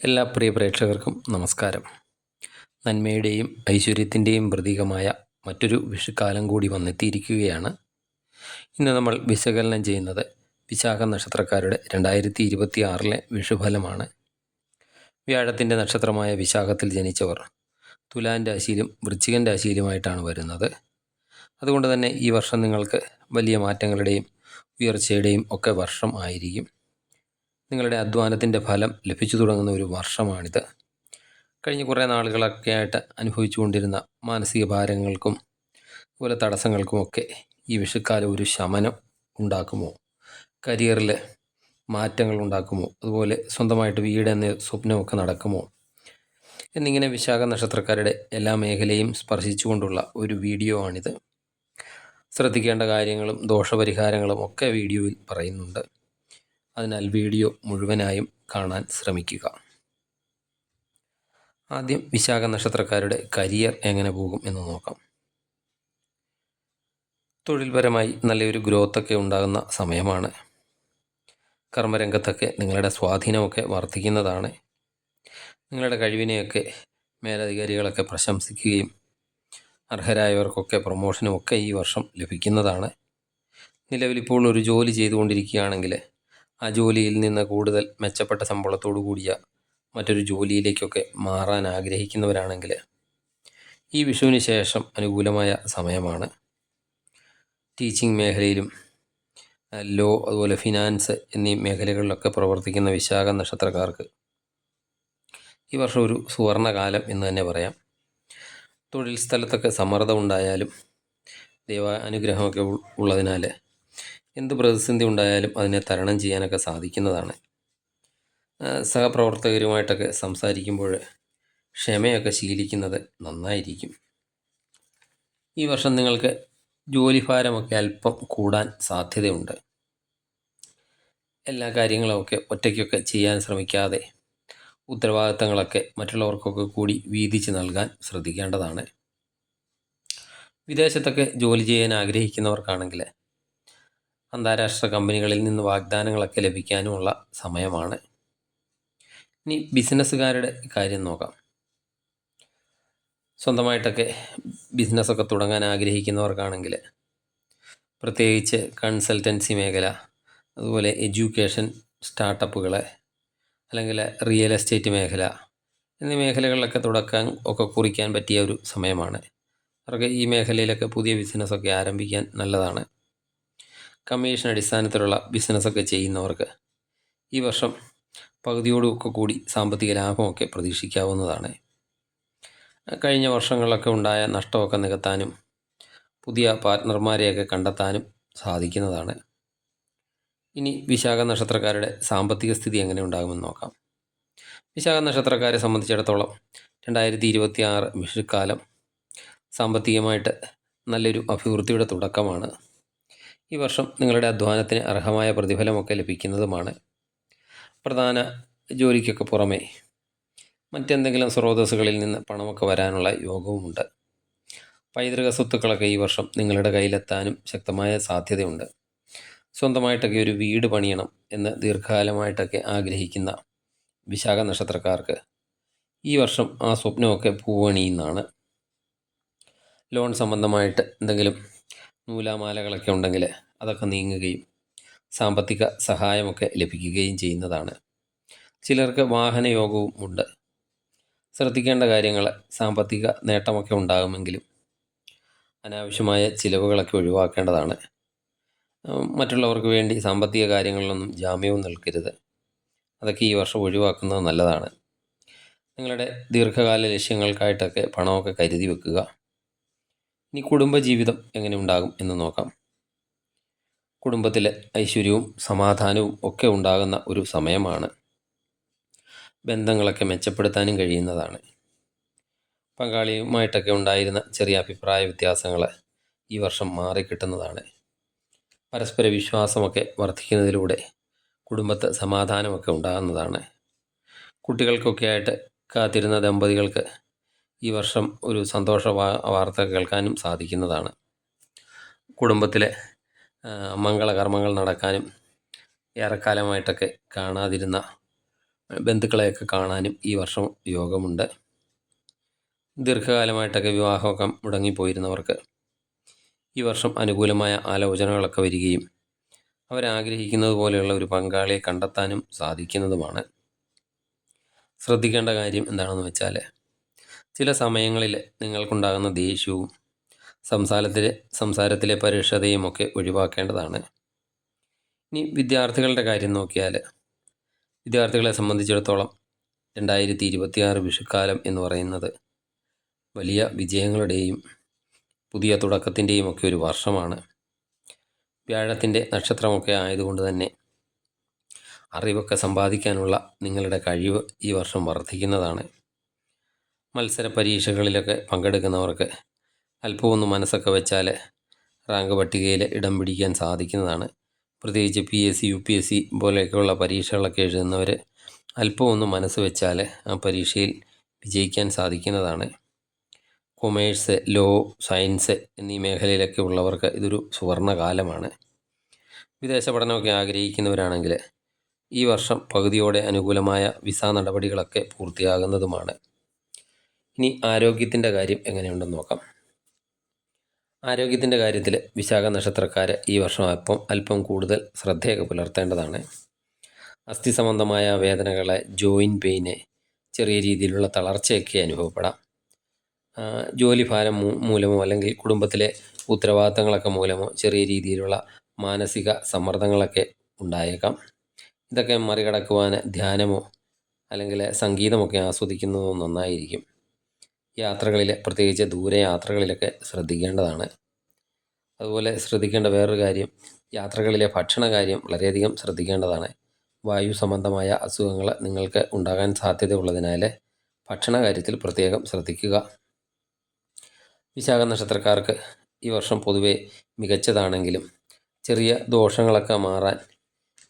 എല്ലാ പ്രിയ പ്രേക്ഷകർക്കും നമസ്കാരം. നന്മയുടെയും ഐശ്വര്യത്തിൻ്റെയും പ്രതീകമായ മറ്റൊരു വിഷുക്കാലം കൂടി വന്നെത്തിയിരിക്കുകയാണ്. ഇന്ന് നമ്മൾ വിശകലനം ചെയ്യുന്നത് വിശാഖ നക്ഷത്രക്കാരുടെ 2026 വിഷുഫലമാണ്. വ്യാഴത്തിൻ്റെ നക്ഷത്രമായ വിശാഖത്തിൽ ജനിച്ചവർ തുലാൻ രാശിയിലും വൃശ്ചികൻ രാശിയിലുമായിട്ടാണ് വരുന്നത്. അതുകൊണ്ട് തന്നെ ഈ വർഷം നിങ്ങൾക്ക് വലിയ മാറ്റങ്ങളുടെയും ഉയർച്ചയുടെയും ഒക്കെ വർഷം ആയിരിക്കും. നിങ്ങളുടെ അധ്വാനത്തിൻ്റെ ഫലം ലഭിച്ചു തുടങ്ങുന്ന ഒരു വർഷമാണിത്. കഴിഞ്ഞ കുറേ നാളുകളൊക്കെ ആയിട്ട് അനുഭവിച്ചു കൊണ്ടിരുന്ന മാനസിക ഭാരങ്ങൾക്കും അതുപോലെ തടസ്സങ്ങൾക്കുമൊക്കെ ഈ വിഷുക്കാലം ഒരു ശമനം ഉണ്ടാക്കുമോ? കരിയറിൽ മാറ്റങ്ങൾ ഉണ്ടാക്കുമോ? അതുപോലെ സ്വന്തമായിട്ട് വീടെന്ന സ്വപ്നമൊക്കെ നടക്കുമോ? എന്നിങ്ങനെ വിശാഖ നക്ഷത്രക്കാരുടെ എല്ലാ മേഖലയും സ്പർശിച്ചുകൊണ്ടുള്ള ഒരു വീഡിയോ ആണിത്. ശ്രദ്ധിക്കേണ്ട കാര്യങ്ങളും ദോഷപരിഹാരങ്ങളും ഒക്കെ വീഡിയോയിൽ പറയുന്നുണ്ട്. അതിനാൽ വീഡിയോ മുഴുവനായും കാണാൻ ശ്രമിക്കുക. ആദ്യം വിശാഖ നക്ഷത്രക്കാരുടെ കരിയർ എങ്ങനെ പോകും എന്ന് നോക്കാം. തൊഴിൽപരമായി നല്ലൊരു ഗ്രോത്തൊക്കെ ഉണ്ടാകുന്ന സമയമാണ്. കർമ്മരംഗത്തൊക്കെ നിങ്ങളുടെ സ്വാധീനമൊക്കെ വർദ്ധിക്കുന്നതാണ്. നിങ്ങളുടെ കഴിവിനെയൊക്കെ മേലധികാരികളൊക്കെ പ്രശംസിക്കുകയും അർഹരായവർക്കൊക്കെ പ്രൊമോഷനുമൊക്കെ ഈ വർഷം ലഭിക്കുന്നതാണ്. നിലവിലിപ്പോൾ ഒരു ജോലി ചെയ്തുകൊണ്ടിരിക്കുകയാണെങ്കിൽ ആ ജോലിയിൽ നിന്ന് കൂടുതൽ മെച്ചപ്പെട്ട ശമ്പളത്തോടു കൂടിയ മറ്റൊരു ജോലിയിലേക്കൊക്കെ മാറാൻ ആഗ്രഹിക്കുന്നവരാണെങ്കിൽ ഈ വിഷുവിന് ശേഷം അനുകൂലമായ സമയമാണ്. ടീച്ചിങ് മേഖലയിലും ലോ അതുപോലെ ഫിനാൻസ് എന്നീ മേഖലകളിലൊക്കെ പ്രവർത്തിക്കുന്ന വിശാഖ നക്ഷത്രക്കാർക്ക് ഈ വർഷം ഒരു സുവർണകാലം എന്ന് തന്നെ പറയാം. തൊഴിൽ സ്ഥലത്തൊക്കെ സമ്മർദ്ദം ഉണ്ടായാലും ദൈവ അനുഗ്രഹമൊക്കെ ഉള്ളതിനാൽ എന്ത് പ്രതിസന്ധി ഉണ്ടായാലും അതിനെ തരണം ചെയ്യാനൊക്കെ സാധിക്കുന്നതാണ്. സഹപ്രവർത്തകരുമായിട്ടൊക്കെ സംസാരിക്കുമ്പോൾ ക്ഷമയൊക്കെ ശീലിക്കുന്നത് നന്നായിരിക്കും. ഈ വർഷം നിങ്ങൾക്ക് ജോലിഭാരമൊക്കെ അല്പം കൂടാൻ സാധ്യതയുണ്ട്. എല്ലാ കാര്യങ്ങളുമൊക്കെ ഒറ്റയ്ക്കൊക്കെ ചെയ്യാൻ ശ്രമിക്കാതെ ഉത്തരവാദിത്തങ്ങളൊക്കെ മറ്റുള്ളവർക്കൊക്കെ കൂടി വീതിച്ച് നൽകാൻ ശ്രദ്ധിക്കേണ്ടതാണ്. വിദേശത്തൊക്കെ ജോലി ചെയ്യാൻ ആഗ്രഹിക്കുന്നവർക്കാണെങ്കിൽ അന്താരാഷ്ട്ര കമ്പനികളിൽ നിന്ന് വാഗ്ദാനങ്ങളൊക്കെ ലഭിക്കാനുമുള്ള സമയമാണ്. ഇനി ബിസിനസ്സുകാരുടെ കാര്യം നോക്കാം. സ്വന്തമായിട്ടൊക്കെ ബിസിനസ്സൊക്കെ തുടങ്ങാൻ ആഗ്രഹിക്കുന്നവർക്കാണെങ്കിൽ പ്രത്യേകിച്ച് കൺസൾട്ടൻസി മേഖല, അതുപോലെ എഡ്യൂക്കേഷൻ സ്റ്റാർട്ടപ്പുകൾ, അല്ലെങ്കിൽ റിയൽ എസ്റ്റേറ്റ് മേഖല എന്നീ മേഖലകളിലൊക്കെ തുടക്കം ഒക്കെ കുറിക്കാൻ പറ്റിയ ഒരു സമയമാണ്. അവർക്ക് ഈ മേഖലയിലൊക്കെ പുതിയ ബിസിനസ്സൊക്കെ ആരംഭിക്കാൻ നല്ലതാണ്. കമ്മീഷൻ അടിസ്ഥാനത്തിലുള്ള ബിസിനസ്സൊക്കെ ചെയ്യുന്നവർക്ക് ഈ വർഷം പകുതിയോടൊക്കെ കൂടി സാമ്പത്തിക ലാഭമൊക്കെ പ്രതീക്ഷിക്കാവുന്നതാണ്. കഴിഞ്ഞ വർഷങ്ങളിലൊക്കെ ഉണ്ടായ നഷ്ടമൊക്കെ നികത്താനും പുതിയ പാർട്ട്ണർമാരെയൊക്കെ കണ്ടെത്താനും സാധിക്കുന്നതാണ്. ഇനി വിശാഖ നക്ഷത്രക്കാരുടെ സാമ്പത്തിക സ്ഥിതി എങ്ങനെ ഉണ്ടാകുമെന്ന് നോക്കാം. വിശാഖ നക്ഷത്രക്കാരെ സംബന്ധിച്ചിടത്തോളം 2026 വിഷുക്കാലം സാമ്പത്തികമായിട്ട് നല്ലൊരു അഭിവൃദ്ധിയുടെ തുടക്കമാണ്. ഈ വർഷം നിങ്ങളുടെ അധ്വാനത്തിന് അർഹമായ പ്രതിഫലമൊക്കെ ലഭിക്കുന്നതുമാണ്. പ്രധാന ജോലിക്കൊക്കെ പുറമെ മറ്റെന്തെങ്കിലും സ്രോതസ്സുകളിൽ നിന്ന് പണമൊക്കെ വരാനുള്ള യോഗവുമുണ്ട്. പൈതൃക സ്വത്തുക്കളൊക്കെ ഈ വർഷം നിങ്ങളുടെ കയ്യിലെത്താനും ശക്തമായ സാധ്യതയുണ്ട്. സ്വന്തമായിട്ടൊക്കെ ഒരു വീട് പണിയണം എന്ന് ദീർഘകാലമായിട്ടൊക്കെ ആഗ്രഹിക്കുന്ന വിശാഖ നക്ഷത്രക്കാർക്ക് ഈ വർഷം ആ സ്വപ്നമൊക്കെ പൂവണിയുന്നതാണ്. ലോൺ സംബന്ധമായിട്ട് എന്തെങ്കിലും നൂലാമാലകളൊക്കെ ഉണ്ടെങ്കിൽ അതൊക്കെ നീങ്ങുകയും സാമ്പത്തിക സഹായമൊക്കെ ലഭിക്കുകയും ചെയ്യുന്നതാണ്. ചിലർക്ക് വാഹനയോഗവും ഉണ്ട്. ശ്രദ്ധിക്കേണ്ട കാര്യങ്ങൾ സാമ്പത്തിക നേട്ടമൊക്കെ ഉണ്ടാകുമെങ്കിലും അനാവശ്യമായ ചിലവുകളൊക്കെ ഒഴിവാക്കേണ്ടതാണ്. മറ്റുള്ളവർക്ക് വേണ്ടി സാമ്പത്തിക കാര്യങ്ങളിലൊന്നും ജാമ്യവും നിൽക്കരുത്. അതൊക്കെ ഈ വർഷം ഒഴിവാക്കുന്നത് നല്ലതാണ്. നിങ്ങളുടെ ദീർഘകാല ലക്ഷ്യങ്ങൾക്കായിട്ടൊക്കെ പണമൊക്കെ കരുതി വെക്കുക. ഇനി കുടുംബജീവിതം എങ്ങനെ ഉണ്ടാകും എന്ന് നോക്കാം. കുടുംബത്തിൽ ഐശ്വര്യവും സമാധാനവും ഒക്കെ ഉണ്ടാകുന്ന ഒരു സമയമാണ്. ബന്ധങ്ങളൊക്കെ മെച്ചപ്പെടുത്താനും കഴിയുന്നതാണ്. പങ്കാളിയുമായിട്ടൊക്കെ ഉണ്ടായിരുന്ന ചെറിയ അഭിപ്രായ വ്യത്യാസങ്ങൾ ഈ വർഷം മാറിക്കിട്ടുന്നതാണ്. പരസ്പര വിശ്വാസമൊക്കെ വർദ്ധിക്കുന്നതിലൂടെ കുടുംബത്ത് സമാധാനമൊക്കെ ഉണ്ടാകുന്നതാണ്. കുട്ടികൾക്കൊക്കെ ആയിട്ട് കാത്തിരുന്ന ദമ്പതികൾക്ക് ഈ വർഷം ഒരു സന്തോഷ വാർത്ത കേൾക്കാനും സാധിക്കുന്നതാണ്. കുടുംബത്തിലെ മംഗളകർമ്മങ്ങൾ നടക്കാനും ഏറെക്കാലമായിട്ടൊക്കെ കാണാതിരുന്ന ബന്ധുക്കളെയൊക്കെ കാണാനും ഈ വർഷം യോഗമുണ്ട്. ദീർഘകാലമായിട്ടൊക്കെ വിവാഹമൊക്കെ മുടങ്ങിപ്പോയിരുന്നവർക്ക് ഈ വർഷം അനുകൂലമായ ആലോചനകളൊക്കെ വരികയും അവരാഗ്രഹിക്കുന്നത് പോലെയുള്ള ഒരു പങ്കാളിയെ കണ്ടെത്താനും സാധിക്കുന്നതുമാണ്. ശ്രദ്ധിക്കേണ്ട കാര്യം എന്താണെന്ന് വെച്ചാൽ, ചില സമയങ്ങളിൽ നിങ്ങൾക്കുണ്ടാകുന്ന ദേഷ്യവും സംസാരത്തിലെ പരുഷതയുമൊക്കെ ഒഴിവാക്കേണ്ടതാണ്. ഇനി വിദ്യാർത്ഥികളുടെ കാര്യം നോക്കിയാൽ, വിദ്യാർത്ഥികളെ സംബന്ധിച്ചിടത്തോളം 2026 വിഷുക്കാലം എന്ന് പറയുന്നത് വലിയ വിജയങ്ങളുടെയും പുതിയ തുടക്കത്തിൻ്റെയും ഒക്കെ ഒരു വർഷമാണ്. വ്യാഴത്തിൻ്റെ നക്ഷത്രമൊക്കെ ആയതുകൊണ്ട് തന്നെ അറിവൊക്കെ സമ്പാദിക്കാനുള്ള നിങ്ങളുടെ കഴിവ് ഈ വർഷം വർദ്ധിക്കുന്നതാണ്. മത്സര പരീക്ഷകളിലൊക്കെ പങ്കെടുക്കുന്നവർക്ക് അല്പമൊന്ന് മനസ്സൊക്കെ വെച്ചാൽ റാങ്ക് പട്ടികയിൽ ഇടം പിടിക്കാൻ സാധിക്കുന്നതാണ്. പ്രത്യേകിച്ച് PSC UPSC പോലെയൊക്കെയുള്ള പരീക്ഷകളൊക്കെ എഴുതുന്നവർ അല്പമൊന്ന് മനസ്സ് വെച്ചാൽ ആ പരീക്ഷയിൽ വിജയിക്കാൻ സാധിക്കുന്നതാണ്. കൊമേഴ്സ്, ലോ, സയൻസ് എന്നീ മേഖലയിലൊക്കെ ഉള്ളവർക്ക് ഇതൊരു സുവർണ കാലമാണ്. വിദേശ പഠനമൊക്കെ ആഗ്രഹിക്കുന്നവരാണെങ്കിൽ ഈ വർഷം പകുതിയോടെ അനുകൂലമായ വിസ നടപടികളൊക്കെ പൂർത്തിയാകുന്നതുമാണ്. ഇനി ആരോഗ്യത്തിൻ്റെ കാര്യം എങ്ങനെയുണ്ടെന്ന് നോക്കാം. ആരോഗ്യത്തിൻ്റെ കാര്യത്തിൽ വിശാഖ നക്ഷത്രക്കാർ ഈ വർഷം അല്പം കൂടുതൽ ശ്രദ്ധയൊക്കെ പുലർത്തേണ്ടതാണ്. അസ്ഥി സംബന്ധമായ വേദനകളെ, ജോയിൻറ്റ് പെയിന്, ചെറിയ രീതിയിലുള്ള തളർച്ചയൊക്കെ അനുഭവപ്പെടാം. ജോലിഭാരം മൂലമോ അല്ലെങ്കിൽ കുടുംബത്തിലെ ഉത്തരവാദിത്തങ്ങളൊക്കെ മൂലമോ ചെറിയ രീതിയിലുള്ള മാനസിക സമ്മർദ്ദങ്ങളൊക്കെ ഉണ്ടായേക്കാം. ഇതൊക്കെ മറികടക്കുവാൻ ധ്യാനമോ അല്ലെങ്കിൽ സംഗീതമൊക്കെ ആസ്വദിക്കുന്നതോ നന്നായിരിക്കും. യാത്രകളിൽ, പ്രത്യേകിച്ച് ദൂരയാത്രകളിലൊക്കെ ശ്രദ്ധിക്കേണ്ടതാണ്. അതുപോലെ ശ്രദ്ധിക്കേണ്ട വേറൊരു കാര്യം, യാത്രകളിലെ ഭക്ഷണകാര്യം വളരെയധികം ശ്രദ്ധിക്കേണ്ടതാണ്. വായു സംബന്ധമായ അസുഖങ്ങൾ നിങ്ങൾക്ക് ഉണ്ടാകാൻ സാധ്യതയുള്ളതിനാൽ ഭക്ഷണ കാര്യത്തിൽ പ്രത്യേകം ശ്രദ്ധിക്കുക. വിശാഖ നക്ഷത്രക്കാർക്ക് ഈ വർഷം പൊതുവെ മികച്ചതാണെങ്കിലും ചെറിയ ദോഷങ്ങളൊക്കെ മാറാൻ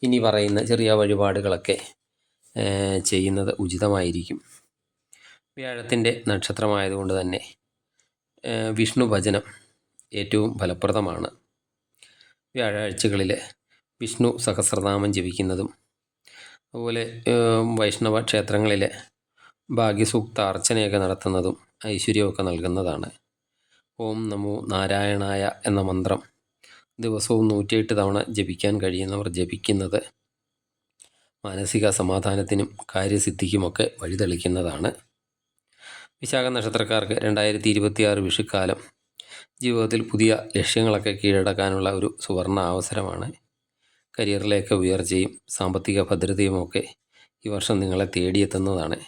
ഇനി പറയുന്ന ചെറിയ വഴിപാടുകളൊക്കെ ചെയ്യുന്നത് ഉചിതമായിരിക്കും. വ്യാഴത്തിൻ്റെ നക്ഷത്രമായതുകൊണ്ട് തന്നെ വിഷ്ണു ഭജനം ഏറ്റവും ഫലപ്രദമാണ്. വ്യാഴാഴ്ചകളിൽ വിഷ്ണു സഹസ്രനാമം ജപിക്കുന്നതും അതുപോലെ വൈഷ്ണവ ക്ഷേത്രങ്ങളിൽ ഭാഗ്യസൂക്ത അർച്ചനയൊക്കെ നടത്തുന്നതും ഐശ്വര്യമൊക്കെ നൽകുന്നതാണ്. ഓം നമോ നാരായണായ എന്ന മന്ത്രം ദിവസവും 108 തവണ ജപിക്കാൻ കഴിയുന്നവർ ജപിക്കുന്നത് മാനസിക സമാധാനത്തിനും കാര്യസിദ്ധിക്കുമൊക്കെ വഴിതെളിക്കുന്നതാണ്. വിശാഖ നക്ഷത്രക്കാർക്ക് 2026 വിഷുക്കാലം ജീവിതത്തിൽ പുതിയ ലക്ഷ്യങ്ങളൊക്കെ കീഴടക്കാനുള്ള ഒരു സുവർണ അവസരമാണ്. കരിയറിലേക്ക് ഉയർച്ചയും സാമ്പത്തിക ഭദ്രതയുമൊക്കെ ഈ വർഷം നിങ്ങളെ തേടിയെത്തുന്നതാണ്.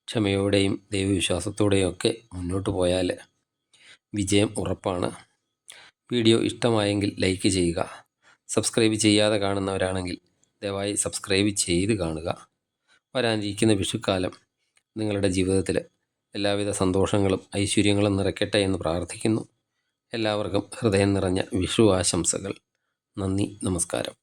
ക്ഷമയോടെയും ദൈവവിശ്വാസത്തോടെയും ഒക്കെ മുന്നോട്ട് പോയാൽ വിജയം ഉറപ്പാണ്. വീഡിയോ ഇഷ്ടമായെങ്കിൽ ലൈക്ക് ചെയ്യുക. സബ്സ്ക്രൈബ് ചെയ്യാതെ കാണുന്നവരാണെങ്കിൽ ദയവായി സബ്സ്ക്രൈബ് ചെയ്ത് കാണുക. വരാനിരിക്കുന്ന വിഷുക്കാലം നിങ്ങളുടെ ജീവിതത്തിൽ എല്ലാവിധ സന്തോഷങ്ങളും ഐശ്വര്യങ്ങളും നിറയ്ക്കട്ടെ എന്ന് പ്രാർത്ഥിക്കുന്നു. എല്ലാവർക്കും ഹൃദയം നിറഞ്ഞ വിഷു ആശംസകൾ. നന്ദി, നമസ്കാരം.